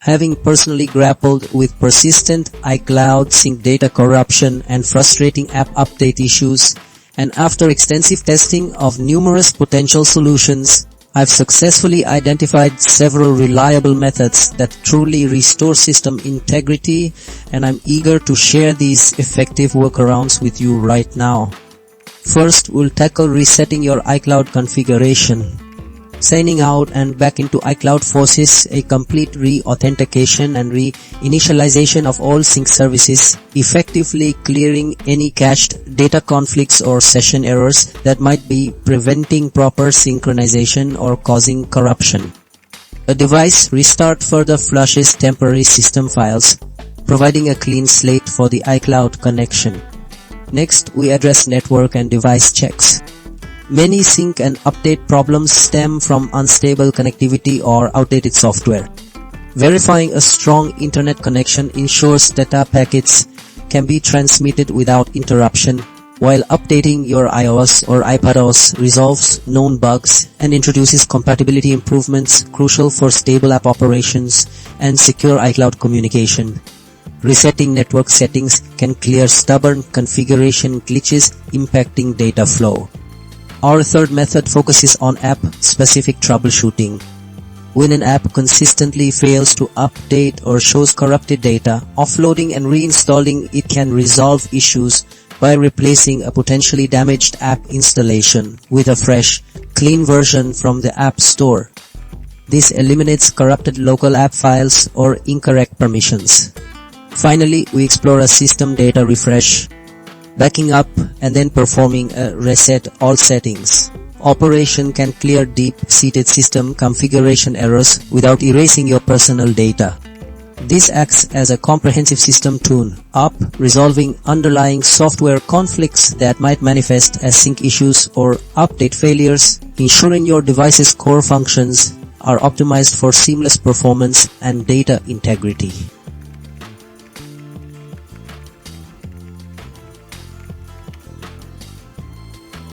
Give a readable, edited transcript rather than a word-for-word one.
Having personally grappled with persistent iCloud sync data corruption and frustrating app update issues, and after extensive testing of numerous potential solutions, I've successfully identified several reliable methods that truly restore system integrity, and I'm eager to share these effective workarounds with you right now. First, we'll tackle resetting your iCloud configuration. Signing out and back into iCloud forces a complete re-authentication and re-initialization of all sync services, effectively clearing any cached data conflicts or session errors that might be preventing proper synchronization or causing corruption. A device restart further flushes temporary system files, providing a clean slate for the iCloud connection. Next, we address network and device checks. Many sync and update problems stem from unstable connectivity or outdated software. Verifying a strong internet connection ensures data packets can be transmitted without interruption, while updating your iOS or iPadOS resolves known bugs and introduces compatibility improvements crucial for stable app operations and secure iCloud communication. Resetting network settings can clear stubborn configuration glitches impacting data flow. Our third method focuses on app-specific troubleshooting. When an app consistently fails to update or shows corrupted data, offloading and reinstalling it can resolve issues by replacing a potentially damaged app installation with a fresh, clean version from the App Store. This eliminates corrupted local app files or incorrect permissions. Finally, we explore a system data refresh. Backing up and then performing a reset all settings operation can clear deep-seated system configuration errors without erasing your personal data. This acts as a comprehensive system tune-up, resolving underlying software conflicts that might manifest as sync issues or update failures, ensuring your device's core functions are optimized for seamless performance and data integrity.